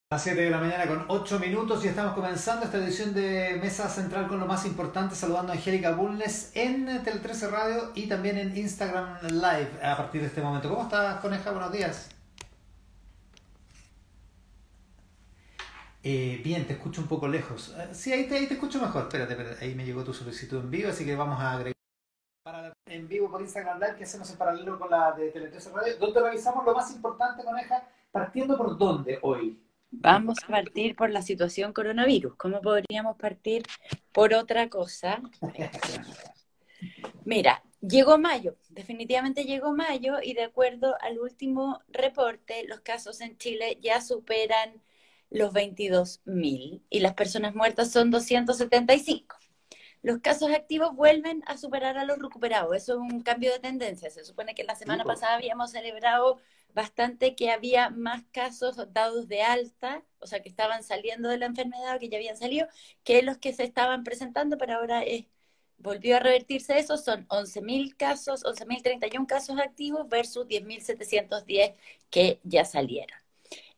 Las 7 de la mañana con 8 minutos y estamos comenzando esta edición de Mesa Central con lo más importante, saludando a Angélica Bulnes en Tele 13 Radio y también en Instagram Live a partir de este momento. ¿Cómo estás, Coneja? Buenos días. Bien, te escucho un poco lejos. Sí, ahí te escucho mejor. Espérate, ahí me llegó tu solicitud en vivo, así que vamos a agregar para en vivo por Instagram Live que hacemos en paralelo con la de Tele 13 Radio, donde revisamos lo más importante, Coneja, partiendo por dónde hoy. Vamos a partir por la situación coronavirus. ¿Cómo podríamos partir por otra cosa? Mira, llegó mayo, definitivamente llegó mayo y de acuerdo al último reporte, los casos en Chile ya superan los 22.000 y las personas muertas son 275. Los casos activos vuelven a superar a los recuperados. Eso es un cambio de tendencia. Se supone que la semana pasada habíamos celebrado bastante que había más casos dados de alta, o sea, que estaban saliendo de la enfermedad o que ya habían salido, que los que se estaban presentando, pero ahora volvió a revertirse eso. Son 11.000 casos, 11.031 casos activos versus 10.710 que ya salieron.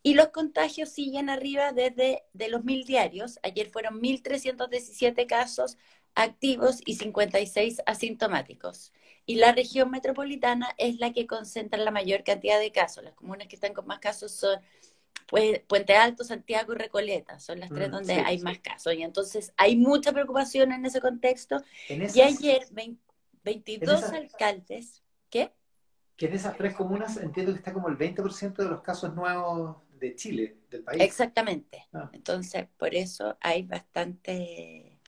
Y los contagios siguen arriba desde de los 1.000 diarios. Ayer fueron 1.317 casos activos y 56 asintomáticos. Y la región metropolitana es la que concentra la mayor cantidad de casos. Las comunas que están con más casos son pues, Puente Alto, Santiago y Recoleta. Son las tres donde hay más casos. Y entonces hay mucha preocupación en ese contexto. Y ayer 22 alcaldes... ¿Qué? Que en esas tres comunas entiendo que está como el 20% de los casos nuevos de Chile, del país. Exactamente. Entonces, por eso hay bastante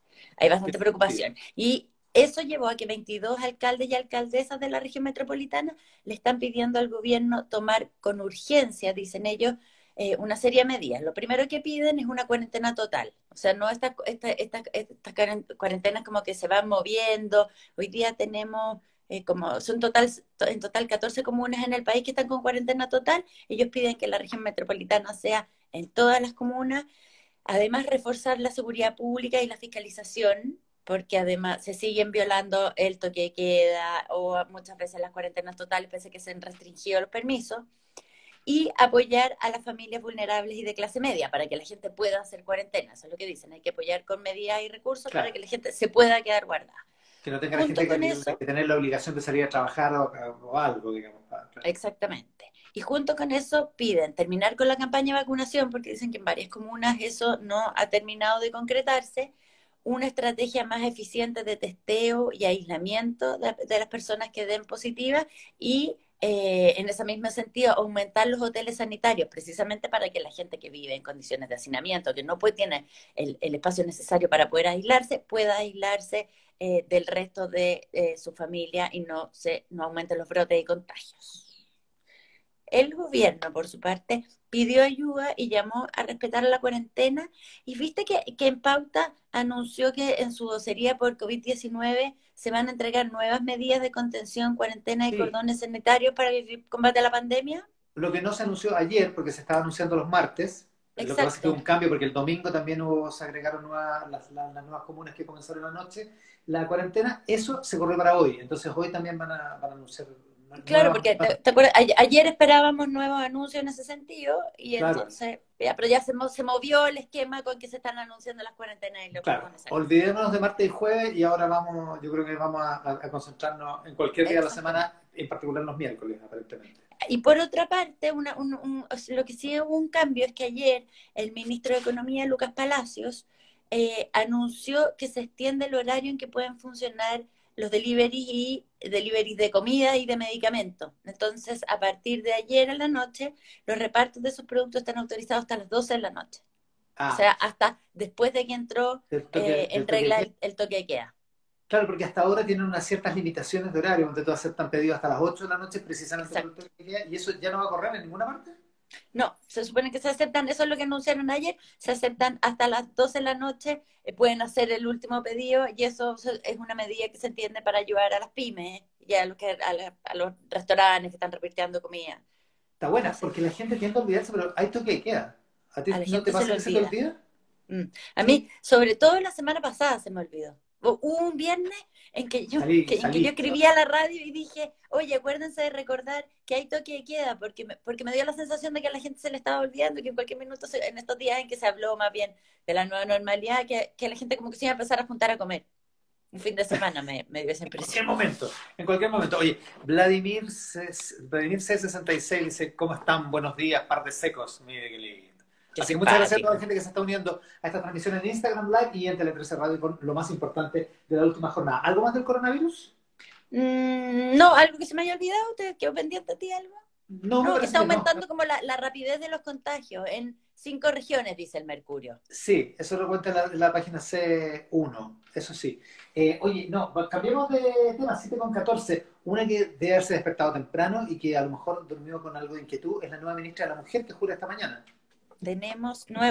preocupación. Y eso llevó a que 22 alcaldes y alcaldesas de la región metropolitana le están pidiendo al gobierno tomar con urgencia, dicen ellos, una serie de medidas. Lo primero que piden es una cuarentena total. O sea, no estas cuarentenas como que se van moviendo. Hoy día tenemos... como son en total 14 comunas en el país que están con cuarentena total, ellos piden que la región metropolitana sea en todas las comunas. Además, reforzar la seguridad pública y la fiscalización, porque además se siguen violando el toque de queda o muchas veces las cuarentenas totales, pese a que se han restringido los permisos. Y apoyar a las familias vulnerables y de clase media para que la gente pueda hacer cuarentena. Eso es lo que dicen. Hay que apoyar con medidas y recursos para que la gente se pueda quedar guardada. Que no tenga la gente que tener la obligación de salir a trabajar o algo, digamos. Claro. Exactamente. Y junto con eso piden terminar con la campaña de vacunación, porque dicen que en varias comunas eso no ha terminado de concretarse, una estrategia más eficiente de testeo y aislamiento de las personas que den positivas y en ese mismo sentido aumentar los hoteles sanitarios, precisamente para que la gente que vive en condiciones de hacinamiento, que no tiene el espacio necesario para poder aislarse, pueda aislarse del resto de su familia y no aumenten los brotes y contagios. El gobierno, por su parte, pidió ayuda y llamó a respetar la cuarentena. Y viste que en Pauta anunció que en su vocería por COVID-19 se van a entregar nuevas medidas de contención, cuarentena y cordones sanitarios para el combate a la pandemia. Lo que no se anunció ayer, porque se estaba anunciando los martes, lo que pasa es que hubo un cambio, porque el domingo también se agregaron las nuevas comunas que comenzaron anoche. La cuarentena, eso se corrió para hoy. Entonces hoy también van a anunciar. Claro, porque te acuerdas, ayer esperábamos nuevos anuncios en ese sentido y entonces, pero ya se movió el esquema con que se están anunciando las cuarentenas y lo que vamos a hacer. Olvidémonos de martes y jueves y ahora yo creo que vamos a concentrarnos en cualquier día de la semana, en particular los miércoles, aparentemente. Y por otra parte, lo que sí hubo un cambio es que ayer el ministro de Economía, Lucas Palacios, anunció que se extiende el horario en que pueden funcionar los deliveries de comida y de medicamentos. Entonces, a partir de ayer a la noche, los repartos de esos productos están autorizados hasta las 12 de la noche. O sea, hasta después de que entró en regla el toque de queda. Claro, porque hasta ahora tienen unas ciertas limitaciones de horario, donde tú aceptan pedidos hasta las 8 de la noche, precisamente por el toque de queda, y eso ya no va a correr en ninguna parte. No, se supone que se aceptan, eso es lo que anunciaron ayer, se aceptan hasta las 12 de la noche, pueden hacer el último pedido y eso es una medida que se entiende para ayudar a las pymes y a los restaurantes que están repartiendo comida. Está buena, porque la gente tiende a olvidarse, pero hay toque de queda. ¿A ti no te pasa que se te olvida? A mí, sobre todo la semana pasada se me olvidó. Hubo un viernes en que yo Salí. escribí a la radio y dije, oye, acuérdense de recordar que hay toque de queda, porque me dio la sensación de que a la gente se le estaba olvidando, que en cualquier minuto, en estos días en que se habló más bien de la nueva normalidad, que la gente como que se iba a empezar a juntar a comer. Un fin de semana me dio esa En impresión. cualquier momento, en cualquier momento. Oye, Vladimir C66 dice, ¿cómo están? Buenos días, par de secos. Mire qué lindo. Qué Así que muchas gracias a toda la simpático. gente que se está uniendo a esta transmisión en Instagram Live y en Tele 13 Radio con lo más importante de la última jornada. ¿Algo más del coronavirus? No, algo que se me haya olvidado, ¿te quedó pendiente a ti algo? No, me No, que parece está que no. aumentando como la rapidez de los contagios en 5 regiones, dice el Mercurio. Sí, eso lo cuenta la página C1, eso sí. Oye, no, cambiemos de tema, 7:14. Una que debe haberse despertado temprano y que a lo mejor durmió con algo de inquietud es la nueva ministra de la Mujer que jura esta mañana.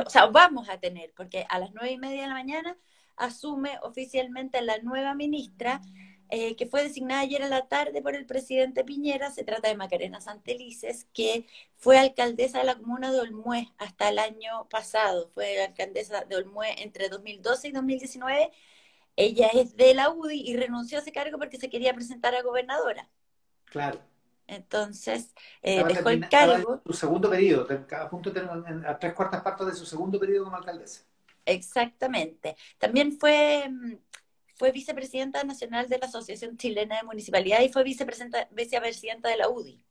O sea, vamos a tener, porque a las 9:30 de la mañana asume oficialmente la nueva ministra, que fue designada ayer en la tarde por el presidente Piñera. Se trata de Macarena Santelices, que fue alcaldesa de la comuna de Olmué hasta el año pasado. Fue alcaldesa de Olmué entre 2012 y 2019. Ella es de la UDI y renunció a ese cargo porque se quería presentar a gobernadora. Claro. Entonces, Estaba, dejó el estaba en cargo. su segundo periodo, a punto de tener a 3/4 partes de su segundo periodo como alcaldesa. Exactamente. También fue vicepresidenta nacional de la Asociación Chilena de Municipalidad y fue vicepresidenta de la UDI,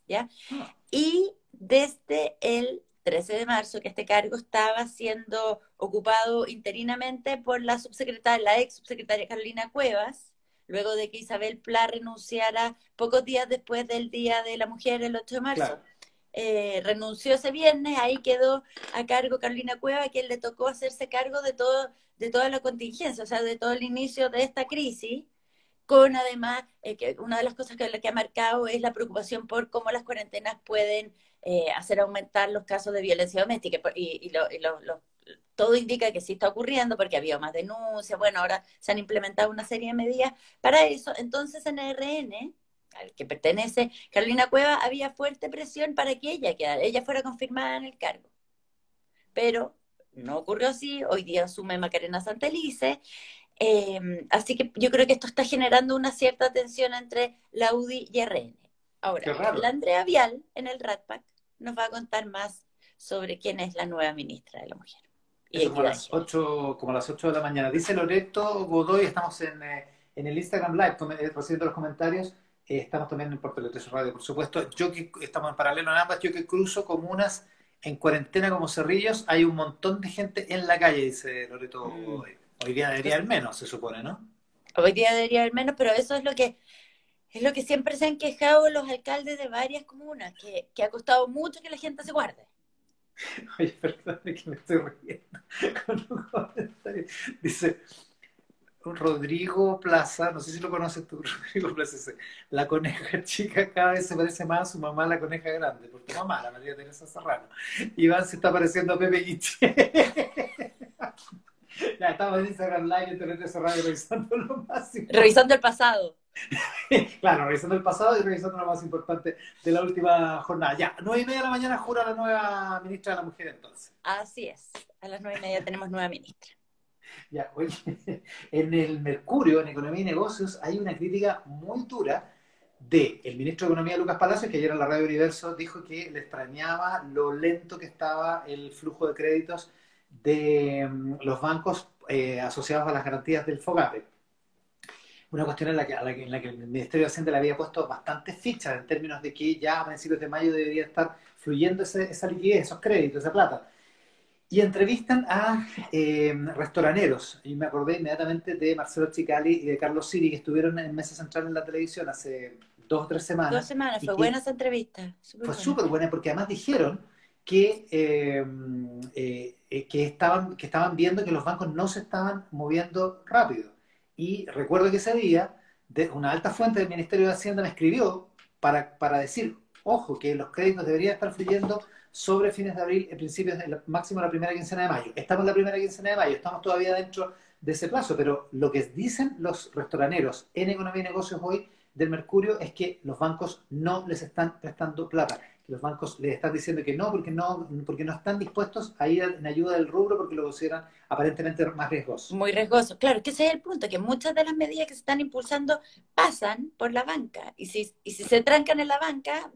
¿ya? Ah, Y desde el 13 de marzo, que este cargo estaba siendo ocupado interinamente por la ex subsecretaria Carolina Cuevas, luego de que Isabel Pla renunciara pocos días después del Día de la Mujer, el 8 de marzo. claro, Renunció ese viernes, ahí quedó a cargo Carolina Cueva, a quien le tocó hacerse cargo de toda la contingencia, o sea, de todo el inicio de esta crisis, con además, que una de las cosas que ha marcado es la preocupación por cómo las cuarentenas pueden hacer aumentar los casos de violencia doméstica, todo indica que sí está ocurriendo porque había más denuncias. Bueno, ahora se han implementado una serie de medidas para eso. Entonces, en RN, al que pertenece Carolina Cueva, había fuerte presión para que ella fuera confirmada en el cargo. Pero no ocurrió así. Hoy día asume Macarena Santelice. Así que yo creo que esto está generando una cierta tensión entre la UDI y RN. Ahora, qué la raro. Andrea Vial, en el RATPAC, nos va a contar más sobre quién es la nueva ministra de la Mujer y Eso como a Equidad en las Género. 8, como a las 8 de la mañana. Dice Loreto Godoy, estamos en el Instagram Live recibiendo los comentarios. Estamos también en Puerto Tele Radio, por supuesto. Yo que estamos en paralelo en ambas, yo que cruzo comunas en cuarentena como Cerrillos, hay un montón de gente en la calle, dice Loreto Mm. Godoy. Hoy día debería Entonces, haber menos, se supone, ¿no? hoy día debería haber menos, pero eso es lo que siempre se han quejado los alcaldes de varias comunas, que ha costado mucho que la gente se guarde. Oye, perdón, que me estoy riendo con un comentario. Dice Rodrigo Plaza, no sé si lo conoces tú, Rodrigo Plaza, dice, la coneja chica cada vez se parece más a su mamá, la coneja grande, por tu mamá, la María Teresa Serrano. Iván se está pareciendo a Pepe Guiche. Ya estamos en Instagram Live en Tele 13 Radio revisando lo más importante. Revisando el pasado. Claro, revisando el pasado y revisando lo más importante de la última jornada. Ya, 9:30 de la mañana jura la nueva ministra de la Mujer entonces. Así es. A las 9:30 tenemos nueva ministra. Ya, oye, en el Mercurio, en Economía y Negocios, hay una crítica muy dura del ministro de Economía, Lucas Palacios, que ayer en la Radio Universo dijo que le extrañaba lo lento que estaba el flujo de créditos de los bancos asociados a las garantías del FOGAPE. Una cuestión en la que el Ministerio de Hacienda le había puesto bastantes fichas en términos de que ya a principios de mayo debería estar fluyendo esa liquidez, esos créditos, esa plata. Y entrevistan a restauranteros. Y me acordé inmediatamente de Marcelo Chicali y de Carlos Siri, que estuvieron en Mesa Central en la televisión hace 2 o 3 semanas, 2 semanas, y fue buena que esa entrevista. Súper fue buena. súper buena porque además dijeron que estaban viendo que los bancos no se estaban moviendo rápido. Y recuerdo que ese día una alta fuente del Ministerio de Hacienda me escribió para decir, ojo, que los créditos deberían estar fluyendo sobre fines de abril, en principios, máximo la primera quincena de mayo. Estamos en la primera quincena de mayo, estamos todavía dentro de ese plazo, pero lo que dicen los restauranteros en Economía y Negocios hoy del Mercurio es que los bancos no les están prestando plata. que los bancos les están diciendo que porque no están dispuestos a ir en ayuda del rubro porque lo consideran aparentemente más riesgoso. Muy riesgoso. Claro, que ese es el punto, que muchas de las medidas que se están impulsando pasan por la banca. Y si se trancan en la banca,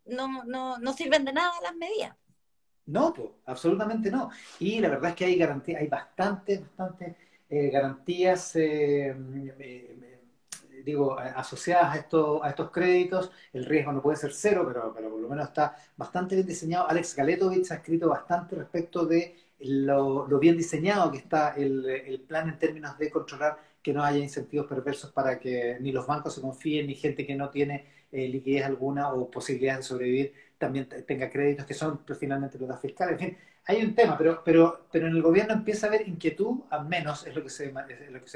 no sirven de nada las medidas. No, pues, absolutamente no. Y la verdad es que hay garantía, hay bastante garantías, digo, asociadas a estos créditos. El riesgo no puede ser cero, pero por lo menos está bastante bien diseñado. Alex Galetovich ha escrito bastante respecto de lo bien diseñado que está el plan en términos de controlar que no haya incentivos perversos para que ni los bancos se confíen, ni gente que no tiene liquidez alguna o posibilidades de sobrevivir también tenga créditos que son pues, finalmente deudas fiscales. En fin, hay un tema, pero en el gobierno empieza a haber inquietud, al menos es lo que se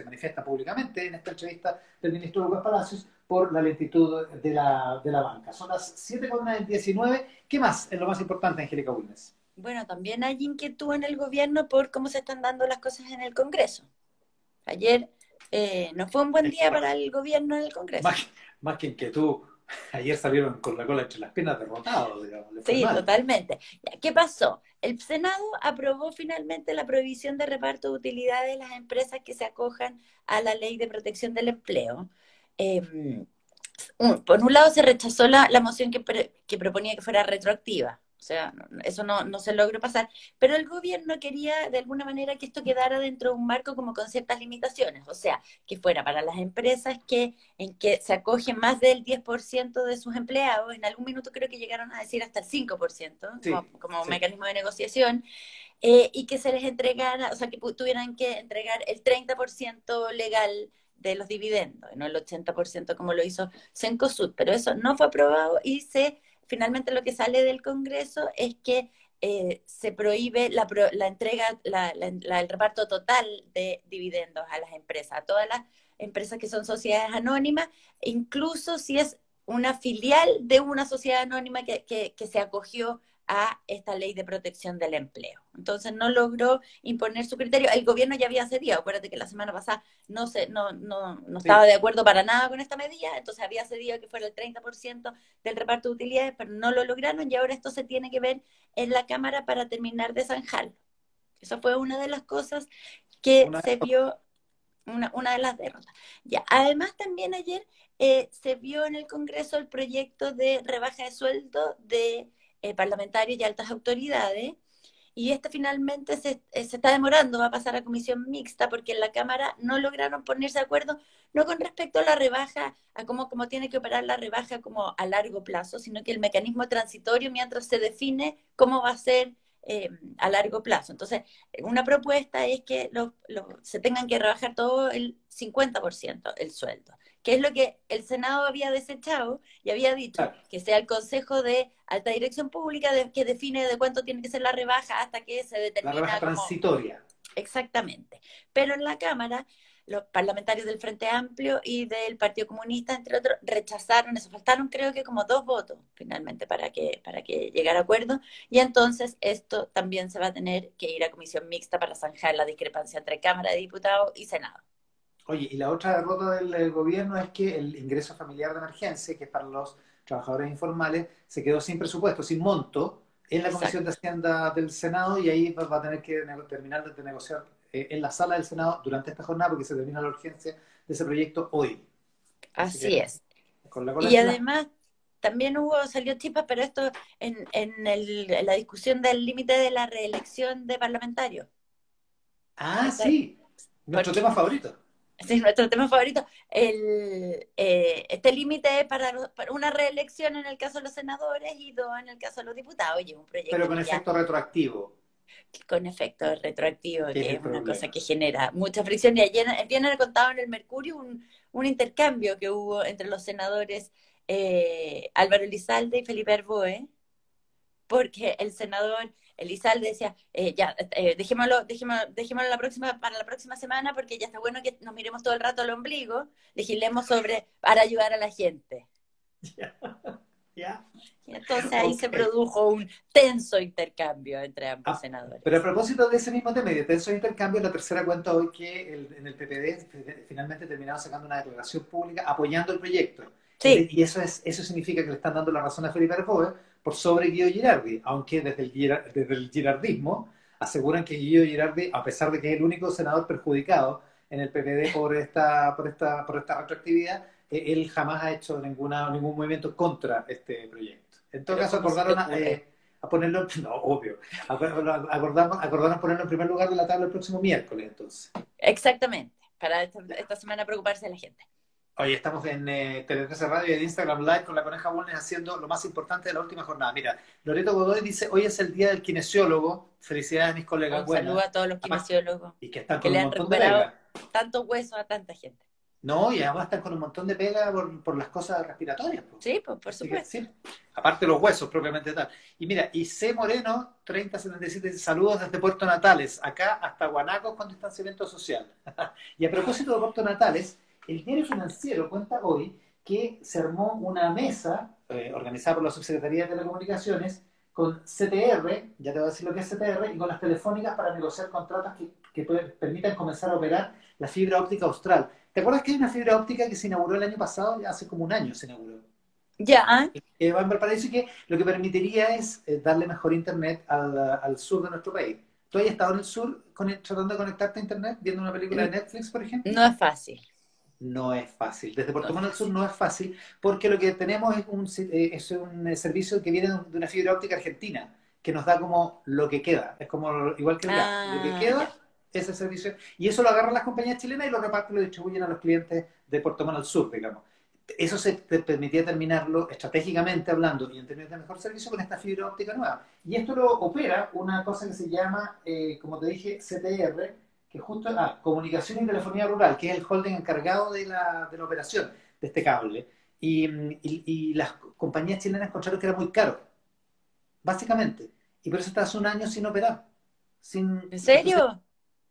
manifiesta públicamente en esta entrevista del ministro Lucas Palacios, por la lentitud de la banca. Son las 7:19. ¿Qué más es lo más importante, Angélica Bulnes? Bueno, también hay inquietud en el gobierno por cómo se están dando las cosas en el Congreso. Ayer no fue un buen día para el gobierno en el Congreso. Más que inquietud, ayer salieron con la cola entre las piernas derrotados, digamos. Les fue Sí, mal. totalmente. ¿Qué pasó? El Senado aprobó finalmente la prohibición de reparto de utilidades de las empresas que se acojan a la Ley de Protección del Empleo. Eh, por un lado se rechazó la moción que proponía que fuera retroactiva. O sea, eso no se logró pasar, pero el gobierno quería de alguna manera que esto quedara dentro de un marco como con ciertas limitaciones, o sea, que fuera para las empresas en que se acoge más del 10% de sus empleados, en algún minuto creo que llegaron a decir hasta el 5% Sí, como sí. mecanismo de negociación, y que se les entregara, o sea, que tuvieran que entregar el 30% legal de los dividendos, no el 80% como lo hizo Cencosud, pero eso no fue aprobado y finalmente lo que sale del Congreso es que se prohíbe la entrega, el reparto total de dividendos a las empresas, a todas las empresas que son sociedades anónimas, incluso si es una filial de una sociedad anónima que se acogió a esta ley de protección del empleo. Entonces no logró imponer su criterio. El gobierno ya había cedido, acuérdate que la semana pasada no estaba Sí. de acuerdo para nada con esta medida, entonces había cedido que fuera el 30% del reparto de utilidades, pero no lo lograron y ahora esto se tiene que ver en la Cámara para terminar de zanjarlo. Esa fue una de las cosas que Una, se vio, una de las derrotas. Ya, además también ayer se vio en el Congreso el proyecto de rebaja de sueldo de parlamentarios y altas autoridades, y este finalmente se está demorando, va a pasar a comisión mixta porque en la Cámara no lograron ponerse de acuerdo, no con respecto a la rebaja, a cómo tiene que operar la rebaja como a largo plazo, sino que el mecanismo transitorio mientras se define cómo va a ser a largo plazo. Entonces, una propuesta es que se tengan que rebajar todo el 50% el sueldo, que es lo que el Senado había desechado y había dicho claro, que sea el Consejo de Alta Dirección Pública que define de cuánto tiene que ser la rebaja hasta que se la rebaja determina como transitoria. exactamente. Pero en la Cámara, los parlamentarios del Frente Amplio y del Partido Comunista, entre otros, rechazaron eso. Faltaron creo que como 2 votos finalmente para que llegara a acuerdo. Y entonces esto también se va a tener que ir a comisión mixta para zanjar la discrepancia entre Cámara de Diputados y Senado. Oye, y la otra derrota del gobierno es que el ingreso familiar de emergencia, que es para los trabajadores informales, se quedó sin presupuesto, sin monto, en la Comisión de Exacto. Hacienda del Senado y ahí va a tener que terminar de negociar en la sala del Senado durante esta jornada porque se termina la urgencia de ese proyecto hoy. Así que Así es. con la cola Y entre las... además también salió chispa, pero esto en la discusión del límite de la reelección de parlamentarios. Ah, Esta- sí, nuestro Porque tema favorito. ese es nuestro tema favorito. Este límite es para una reelección en el caso de los senadores y 2 en el caso de los diputados. Y es un Pero proyecto con que ya efecto retroactivo, con efecto retroactivo, que es que el es una cosa problema. que genera mucha fricción. Y ayer bien contado en el Mercurio un intercambio que hubo entre los senadores Álvaro Elizalde y Felipe Arboe, porque el senador Elizalde decía, ya, dejémoslo para la próxima semana, porque ya está bueno que nos miremos todo el rato al ombligo, legislemos para ayudar a la gente. ¿Ya? Y entonces ahí Ok. se produjo un tenso intercambio entre ambos Ah, pero a senadores. propósito de ese mismo tema y de tenso intercambio, la tercera cuenta hoy que en el PPD finalmente terminaron sacando una declaración pública apoyando el proyecto. Sí, Y eso significa que le están dando la razón a Felipe Arboe, por sobre Guido Girardi, aunque desde el girardismo aseguran que Guido Girardi, a pesar de que es el único senador perjudicado en el PPD por esta retroactividad, él jamás ha hecho ningún movimiento contra este proyecto. En todo Pero caso, ¿cómo se te acordaron ocurre? a ponerlo, no, obvio, acordaron ponerlo en primer lugar de la tabla el próximo miércoles, entonces. Exactamente, para esta semana preocuparse de la gente. Oye, estamos en Tele 13 Radio y en Instagram Live con la Coneja Bulnes haciendo lo más importante de la última jornada. Mira, Loreto Godoy dice, hoy es el día del kinesiólogo. Felicidades a mis colegas, Un saludo buenas. a todos los Además, kinesiólogos y que están que con le un han montón de recuperado pega. tantos huesos a tanta gente. No, y además están con un montón de pega por las cosas respiratorias. Po. Sí, pues por Así que, supuesto. sí, aparte de los huesos propiamente tal. Y mira, y C. Moreno, 3077, dice, saludos desde Puerto Natales, acá hasta Guanaco con distanciamiento social. Y a propósito de Puerto Natales, el diario Financiero cuenta hoy que se armó una mesa organizada por la Subsecretaría de Telecomunicaciones con CTR, ya te voy a decir lo que es CTR, y con las telefónicas para negociar contratos que permitan comenzar a operar la fibra óptica austral. ¿Te acuerdas que hay una fibra óptica que se inauguró el año pasado? Ya hace como un año se inauguró. Ya, ¿ah? Va en Valparaíso y que lo que permitiría es darle mejor internet al sur de nuestro país. ¿Tú has estado en el sur tratando de conectarte a internet, viendo una película de Netflix, por ejemplo? No es fácil, No es fácil. Desde no Puerto es Montt al sur fácil. no es fácil porque lo que tenemos es un servicio que viene de una fibra óptica argentina que nos da como lo que queda. Es como igual que el gas. Lo que Ah, ya. queda es el servicio. Y eso lo agarran las compañías chilenas y lo reparten y lo distribuyen a los clientes de Puerto Montt al sur, digamos. Eso se te permitía terminarlo estratégicamente hablando y en términos de mejor servicio con esta fibra óptica nueva. Y esto lo opera una cosa que se llama, como te dije, CTR, que justo, Comunicación y Telefonía Rural, que es el holding encargado de la operación de este cable. Y las compañías chilenas encontraron que era muy caro, básicamente. Y por eso está hace un año sin operar. ¿En Entonces, serio?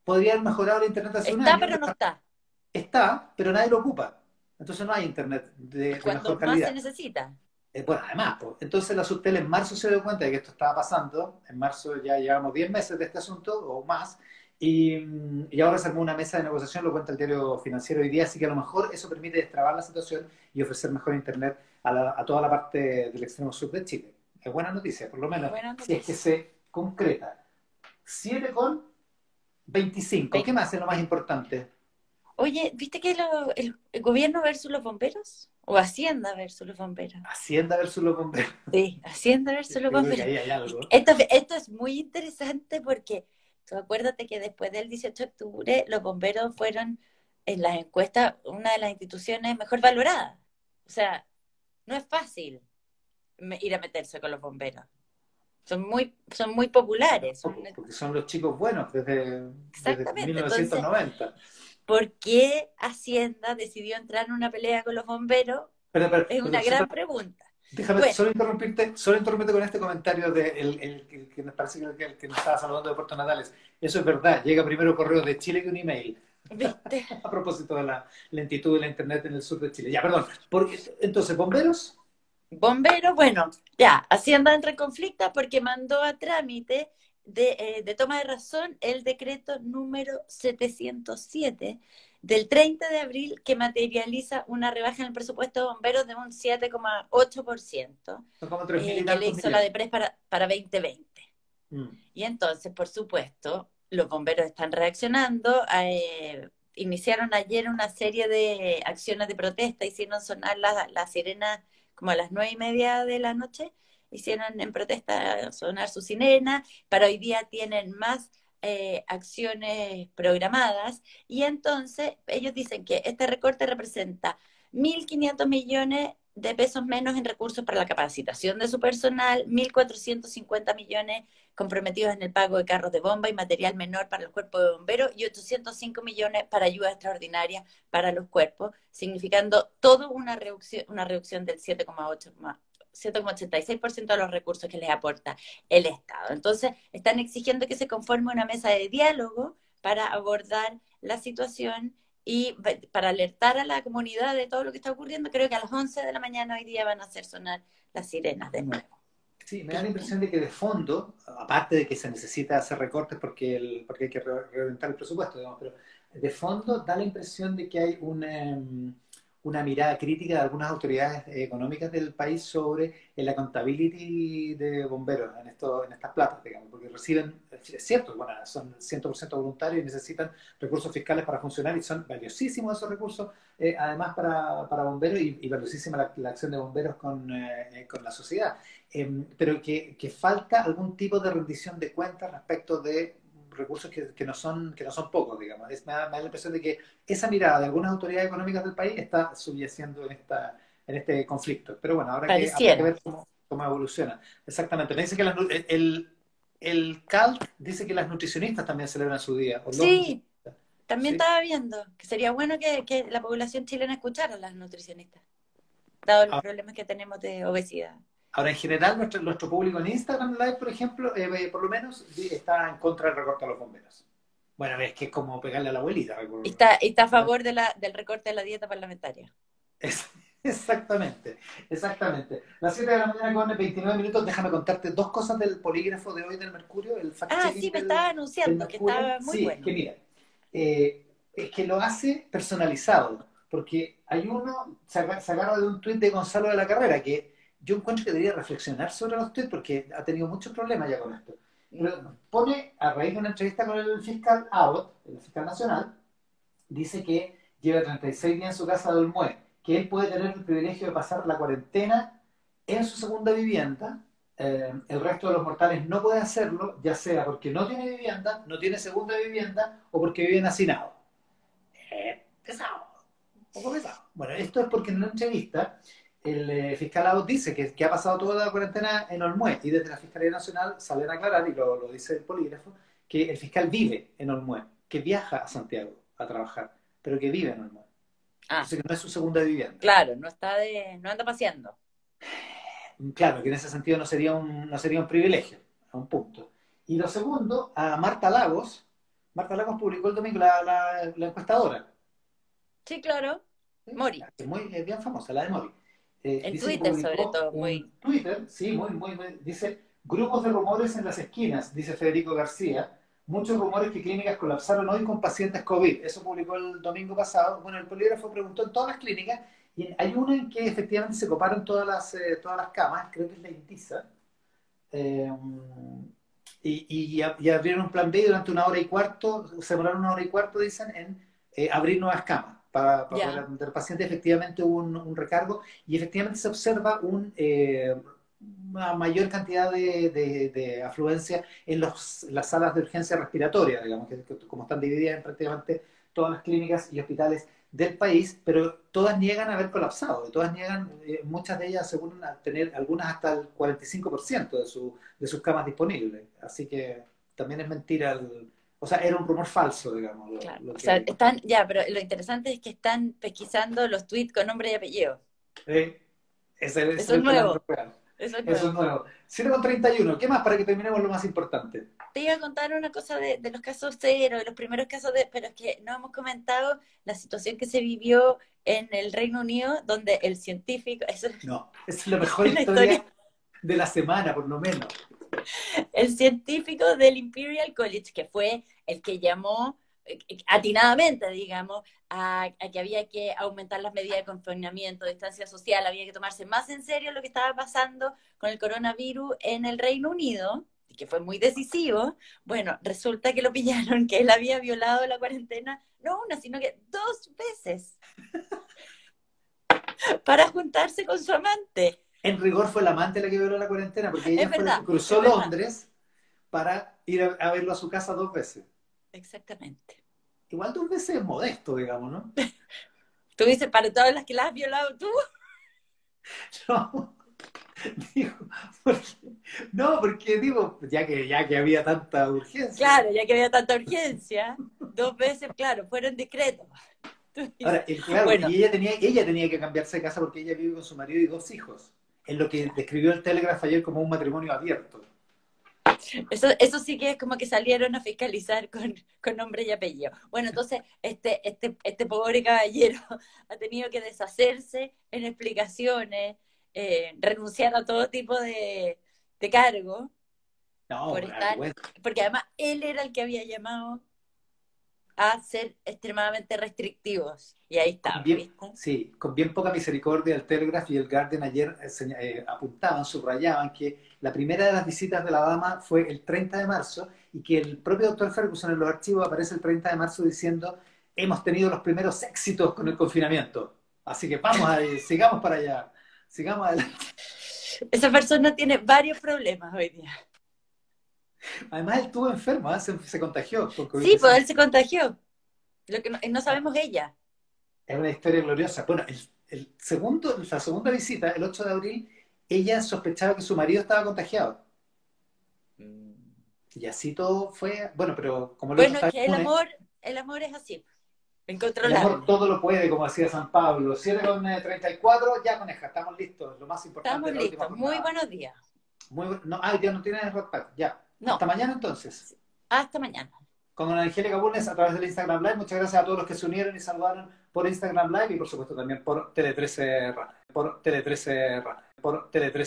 podría haber mejorado el internet hace un Está, año. pero no está. Está, pero nadie lo ocupa. Entonces no hay internet de Cuando mejor más se calidad. necesita. Bueno, además, pues, entonces la Subtel en marzo se dio cuenta de que esto estaba pasando. En marzo ya llevamos 10 meses de este asunto o más. Y ahora se armó una mesa de negociación, lo cuenta el diario Financiero hoy día, así que a lo mejor eso permite destrabar la situación y ofrecer mejor internet a toda la parte del extremo sur de Chile. Es buena noticia, por lo menos, Buena si es que noticia. se concreta. 7,25. ¿Qué Vein- más es lo más importante? Oye, ¿viste que el gobierno versus los bomberos? ¿O Hacienda versus los bomberos? Hacienda versus los bomberos. Sí, Hacienda versus Yo los creo que bomberos. ahí hay algo. Esto es muy interesante porque tú acuérdate que después del 18 de octubre los bomberos fueron en las encuestas una de las instituciones mejor valoradas. O sea, no es fácil ir a meterse con los bomberos. Son muy populares. Porque son los chicos buenos desde Exactamente. Entonces, 1990. ¿por qué Hacienda decidió entrar en una pelea con los bomberos? Es una gran pregunta. Déjame Bueno, solo interrumpirte con este comentario de el que nos parece que el que nos estaba saludando de Puerto Natales. Eso es verdad, llega primero correo de Chile que un email. ¿viste? A propósito de la lentitud de la internet en el sur de Chile. Ya, perdón. Entonces, bomberos, Bomberos, bueno, ya, Hacienda entra en conflicto porque mandó a trámite de toma de razón el decreto número 707 del 30 de abril que materializa una rebaja en el presupuesto de bomberos de un 7,8%, son como 3.000 y que le tantos hizo la millones. DEPRES para 2020. Mm. Y entonces, por supuesto, los bomberos están reaccionando. Iniciaron ayer una serie de acciones de protesta, hicieron sonar la sirena como a las 9:30 de la noche, hicieron en protesta sonar su sirena, para hoy día tienen más acciones programadas, y entonces ellos dicen que este recorte representa 1.500 millones de pesos menos en recursos para la capacitación de su personal, 1.450 millones comprometidos en el pago de carros de bomba y material menor para los cuerpos de bomberos y 805 millones para ayuda extraordinaria para los cuerpos, significando todo una reducción del 7,86% de los recursos que les aporta el Estado. Entonces, están exigiendo que se conforme una mesa de diálogo para abordar la situación y para alertar a la comunidad de todo lo que está ocurriendo. Creo que a las 11 de la mañana hoy día van a hacer sonar las sirenas de nuevo. Sí, me da la impresión de que de fondo, aparte de que se necesita hacer recortes porque hay que reorientar el presupuesto, digamos, pero de fondo da la impresión de que hay una mirada crítica de algunas autoridades económicas del país sobre el accountability de bomberos en estas platas, digamos, porque reciben, es cierto, bueno, son 100% voluntarios y necesitan recursos fiscales para funcionar y son valiosísimos esos recursos, además para bomberos y valiosísima la acción de bomberos con la sociedad. Pero que falta algún tipo de rendición de cuentas respecto de recursos que no son pocos, digamos. Me da la impresión de que esa mirada de algunas autoridades económicas del país está subyacendo en este conflicto. Pero bueno, habrá que Pareciera. ver cómo evoluciona. Exactamente. Me dice que el CALT dice que las nutricionistas también celebran su día, o los Sí, nutricionistas. también ¿Sí? estaba viendo que sería bueno que la población chilena escuchara a las nutricionistas, dado los problemas que tenemos de obesidad. Ahora, en general, nuestro público en Instagram Live, por ejemplo, por lo menos está en contra del recorte a los bomberos. Bueno, es que es como pegarle a la abuelita. Y está a favor del recorte de la dieta parlamentaria. Es- Exactamente, exactamente. Las 7 de la mañana con 29 minutos, déjame contarte dos cosas del polígrafo de hoy del Mercurio, el Ah, sí, fact-checking me del, estaba del anunciando que Mercurio. estaba muy Sí, es que bueno. mira, es que lo hace personalizado, porque hay uno, se agarra de un tuit de Gonzalo de la Carrera, que yo encuentro que debería reflexionar sobre los tuits, porque ha tenido muchos problemas ya con esto. Mm. Pero pone, a raíz de una entrevista con el fiscal Abbott, el fiscal nacional, dice que lleva 36 días en su casa de Olmué, que él puede tener el privilegio de pasar la cuarentena en su segunda vivienda. El resto de los mortales no puede hacerlo, ya sea porque no tiene vivienda, no tiene segunda vivienda o porque vive en hacinado. Pesado, un poco pesado. Bueno, esto es porque en una entrevista el fiscal Abbott dice que ha pasado toda la cuarentena en Olmué y desde la Fiscalía Nacional salen a aclarar, y lo dice el polígrafo, que el fiscal vive en Olmué, que viaja a Santiago a trabajar, pero que vive en Olmué. Ah, Entonces que no es su segunda vivienda. claro, no anda paseando. Claro, que en ese sentido no sería un privilegio, a un punto. Y lo segundo, a Marta Lagos publicó el domingo la encuestadora. Sí, claro. ¿Sí? Mori. Es bien famosa, la de Mori. En Dice que Twitter, sobre publicó todo, muy. un Twitter, sí, dice, grupos de rumores en las esquinas, dice Federico García, muchos rumores que clínicas colapsaron hoy con pacientes COVID. Eso publicó el domingo pasado. Bueno, el polígrafo preguntó en todas las clínicas y hay una en que efectivamente se coparon todas las camas, creo que es la Intisa, eh, y abrieron un plan B durante una hora y cuarto, se demoraron una hora y cuarto, dicen, en abrir nuevas camas para poder Ya. atender pacientes. Efectivamente hubo un recargo y efectivamente se observa una mayor cantidad de afluencia en las salas de urgencia respiratoria, digamos, que como están divididas en prácticamente todas las clínicas y hospitales del país, pero todas niegan haber colapsado, y todas niegan, muchas de ellas aseguran tener algunas hasta el 45% de sus camas disponibles. Así que también es mentira, o sea, era un rumor falso, digamos, Claro, lo o sea, que... están, ya, pero lo interesante es que están pesquisando los tweets con nombre y apellido. eh, ese es Eso es el nuevo, calandro real. eso es Eso es nuevo. nuevo. 7:31. ¿Qué más para que terminemos lo más importante? Te iba a contar una cosa de los casos cero, de los primeros casos pero es que no hemos comentado la situación que se vivió en el Reino Unido, donde el científico, eso es No, esa es la mejor una historia, historia de la semana, por lo menos. el científico del Imperial College, que fue el que llamó atinadamente, digamos, a que había que aumentar las medidas de confinamiento, de distancia social, había que tomarse más en serio lo que estaba pasando con el coronavirus en el Reino Unido, y que fue muy decisivo. Bueno, resulta que lo pillaron, que él había violado la cuarentena, no una, sino que dos veces, para juntarse con su amante. En rigor fue la amante la que violó la cuarentena, porque ella Es fue la que verdad, es cruzó verdad. Londres para ir a verlo a su casa 2 veces. Exactamente. Igual 2 veces es modesto, digamos, ¿no? Tú dices, para todas las que las has violado tú. No, digo, porque, no, porque digo, ya que había tanta urgencia. Claro, ya que había tanta urgencia, dos veces, claro, fueron discretos. Tú dices, Ahora, claro, bueno, y ella tenía que cambiarse de casa porque ella vive con su marido y 2 hijos, en lo que claro. describió el Telegraph ayer como un matrimonio abierto. Eso sí que es como que salieron a fiscalizar con nombre y apellido. Bueno, entonces, este pobre caballero ha tenido que deshacerse en explicaciones, renunciar a todo tipo de cargo No, por una estar, vergüenza. porque además él era el que había llamado a ser extremadamente restrictivos. Y ahí está, ¿viste? Sí, con bien poca misericordia el Telegraph y el Guardian ayer apuntaban, subrayaban que la primera de las visitas de la dama fue el 30 de marzo y que el propio doctor Ferguson en los archivos aparece el 30 de marzo diciendo hemos tenido los primeros éxitos con el confinamiento. Así que vamos ahí, sigamos para allá, sigamos adelante. Esa persona tiene varios problemas hoy día. Además él estuvo enfermo, ¿eh? Se contagió con Sí, pues COVID-19. él se contagió. Lo que no sabemos ella. Es una historia gloriosa. Bueno, la segunda visita, el 8 de abril, ella sospechaba que su marido estaba contagiado. Y así todo fue, bueno, pero como el otro Bueno, es está que inmune, el amor es así, el amor incontrolable. todo lo puede, como decía San Pablo. 7:34, ya coneja, estamos listos. Lo más importante Estamos de la última listos. Muy jornada. buenos días. No, ya no tienes Red Pack, ya. Hasta No, mañana entonces. hasta mañana. Con Angélica Bulnes a través del Instagram Live. Muchas gracias a todos los que se unieron y saludaron por Instagram Live y por supuesto también por Tele 13 Radio. Por Tele 13 Radio. Por Tele 13.